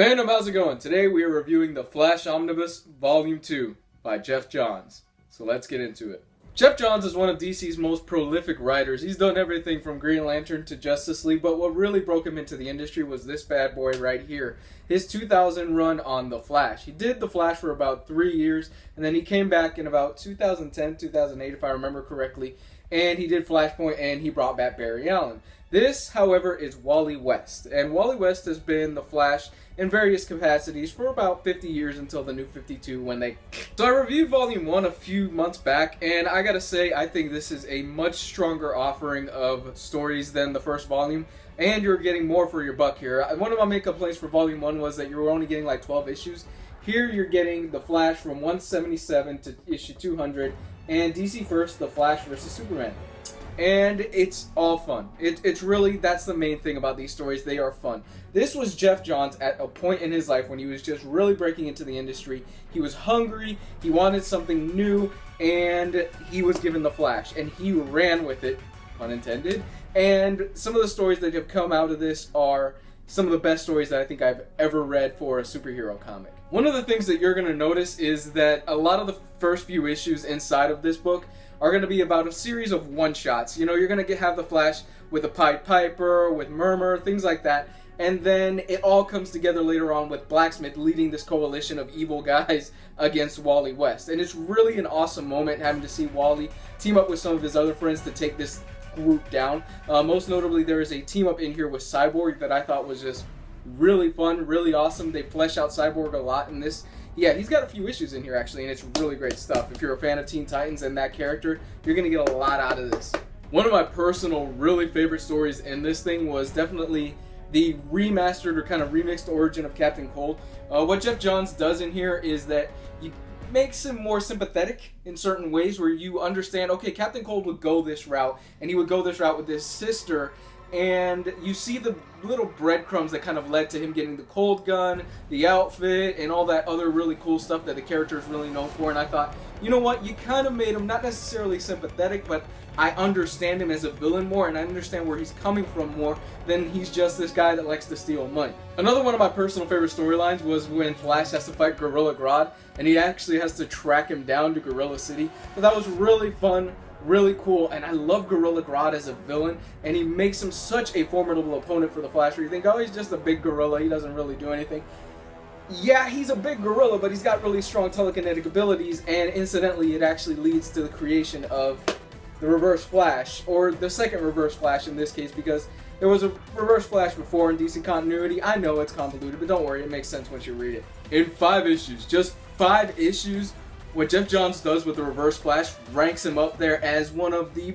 Fandom, how's it going? Today we are reviewing the Flash Omnibus Volume 2 by Geoff Johns. So let's get into it. Geoff Johns is one of DC's most prolific writers. He's done everything from Green Lantern to Justice League, but what really broke him into the industry was this bad boy right here. His 2000 run on The Flash. He did The Flash for about 3 years, and then he came back in about 2010, 2008 if I remember correctly, and he did Flashpoint and he brought back Barry Allen. This, however, is Wally West, and Wally West has been The Flash in various capacities for about 50 years until the New 52 when they... So I reviewed Volume 1 a few months back, and I gotta say, I think this is a much stronger offering of stories than the first volume, and you're getting more for your buck here. One of my main complaints for Volume 1 was that you were only getting like 12 issues. Here you're getting The Flash from 177 to issue 200, and DC First, The Flash vs. Superman. And it's all fun. It's really, that's the main thing about these stories. They are fun. This was Geoff Johns at a point in his life when he was just really breaking into the industry. He was hungry, he wanted something new, and he was given The Flash. And he ran with it, pun intended. And some of the stories that have come out of this are some of the best stories that I think I've ever read for a superhero comic. One of the things that you're going to notice is that a lot of the first few issues inside of this book are going to be about a series of one-shots. You know, you're going to have the Flash with a Pied Piper, with Murmur, things like that. And then it all comes together later on with Blacksmith leading this coalition of evil guys against Wally West. And it's really an awesome moment having to see Wally team up with some of his other friends to take this group down. Most notably, there is a team up in here with Cyborg that I thought was just really fun, really awesome. They flesh out Cyborg a lot in this. Yeah, he's got a few issues in here actually, and it's really great stuff. If you're a fan of Teen Titans and that character, you're going to get a lot out of this. One of my personal, really favorite stories in this thing was definitely the remastered or kind of remixed origin of Captain Cold. What Geoff Johns does in here is that he makes him more sympathetic in certain ways where you understand, okay, Captain Cold would go this route, and he would go this route with his sister, and you see the little breadcrumbs that kind of led to him getting the cold gun, the outfit, and all that other really cool stuff that the character is really known for. And I thought, you know what, you kind of made him not necessarily sympathetic, but I understand him as a villain more, and I understand where he's coming from more than he's just this guy that likes to steal money. Another one of my personal favorite storylines was when Flash has to fight Gorilla Grodd, and he actually has to track him down to Gorilla City. So that was really fun, really cool, and I love Gorilla Grodd as a villain, and he makes him such a formidable opponent for the Flash, where you think, oh, he's just a big gorilla, he doesn't really do anything. Yeah, he's a big gorilla, but he's got really strong telekinetic abilities, and incidentally, it actually leads to the creation of the Reverse Flash, or the second Reverse Flash in this case, because there was a Reverse Flash before in DC continuity. I know it's convoluted, but don't worry, it makes sense once you read it. In 5 issues, just 5 issues, what Geoff Johns does with the Reverse Flash ranks him up there as one of the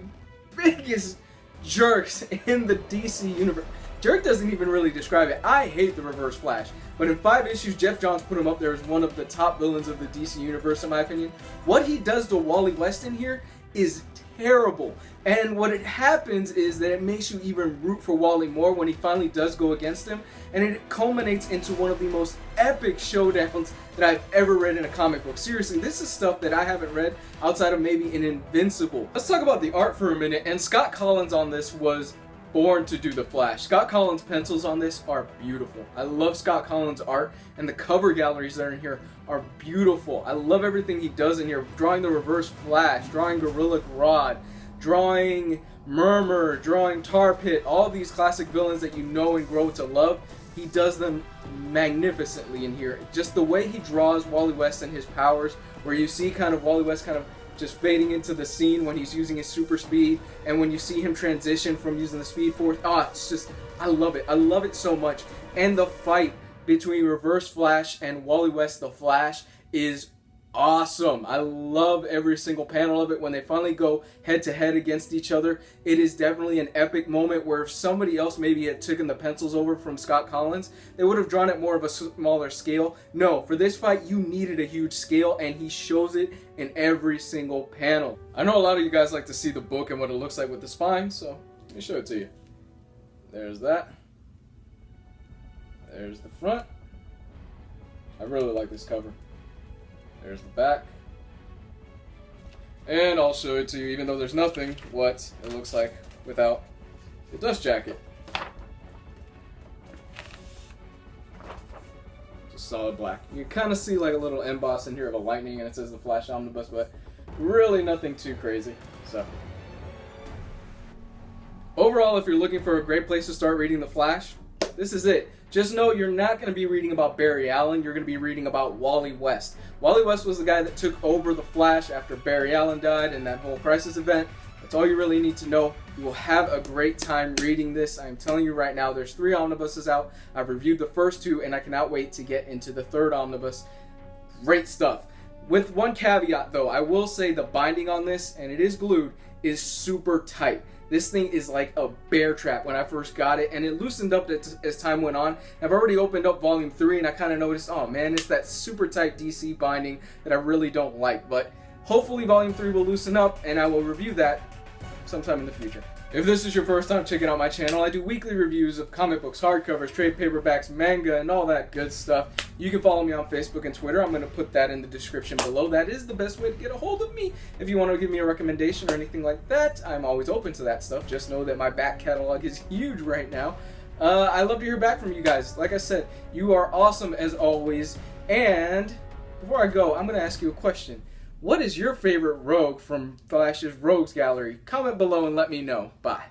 biggest jerks in the DC universe. Jerk doesn't even really describe it. I hate the Reverse Flash. But in 5 issues, Geoff Johns put him up there as one of the top villains of the DC universe, in my opinion. What he does to Wally West in here is terrible. And what it happens is that it makes you even root for Wally more when he finally does go against him. And it culminates into one of the most epic showdowns that I've ever read in a comic book. Seriously, this is stuff that I haven't read outside of maybe an Invincible. Let's talk about the art for a minute. And Scott Kolins on this was born to do the Flash. Scott Kolins' pencils on this are beautiful. I love Scott Kolins' art, and the cover galleries that are in here are beautiful. I love everything he does in here. Drawing the Reverse Flash, drawing Gorilla Grodd, drawing Murmur, drawing Tar Pit, all these classic villains that you know and grow to love. He does them magnificently in here. Just the way he draws Wally West and his powers, where you see kind of Wally West kind of just fading into the scene when he's using his super speed, and when you see him transition from using the Speed Force, it's just, I love it. I love it so much. And the fight between Reverse Flash and Wally West the Flash is awesome. I love every single panel of it when they finally go head to head against each other. It is definitely an epic moment where if somebody else maybe had taken the pencils over from Scott Kolins, they would have drawn it more of a smaller scale. No, for this fight you needed a huge scale, and he shows it in every single panel. I know a lot of you guys like to see the book and what it looks like with the spine, so let me show it to you. There's that. There's the front. I really like this cover. There's the back. And I'll show it to you, even though there's nothing, what it looks like without the dust jacket. just solid black. You kind of see like a little emboss in here of a lightning, and it says the Flash Omnibus, but really nothing too crazy. So overall, if you're looking for a great place to start reading the Flash, this is it. Just know you're not going to be reading about Barry Allen, you're going to be reading about Wally West. Wally West was the guy that took over the Flash after Barry Allen died in that whole Crisis event. That's all you really need to know. You will have a great time reading this. I'm telling you right now, there's 3 omnibuses out. I've reviewed the first 2, and I cannot wait to get into the 3rd omnibus. Great stuff. With one caveat though, I will say the binding on this, and it is glued, is super tight. This thing is like a bear trap when I first got it, and it loosened up as time went on. I've already opened up volume 3, and I kind of noticed, oh man, it's that super tight DC binding that I really don't like. But hopefully volume 3 will loosen up, and I will review that sometime in the future. If this is your first time checking out my channel, I do weekly reviews of comic books, hardcovers, trade paperbacks, manga, and all that good stuff. You can follow me on Facebook and Twitter. I'm going to put that in the description below. That is the best way to get a hold of me. If you want to give me a recommendation or anything like that, I'm always open to that stuff. Just know that my back catalog is huge right now. I love to hear back from you guys. Like I said, you are awesome as always. And before I go, I'm going to ask you a question. What is your favorite rogue from Flash's Rogues Gallery? Comment below and let me know. Bye.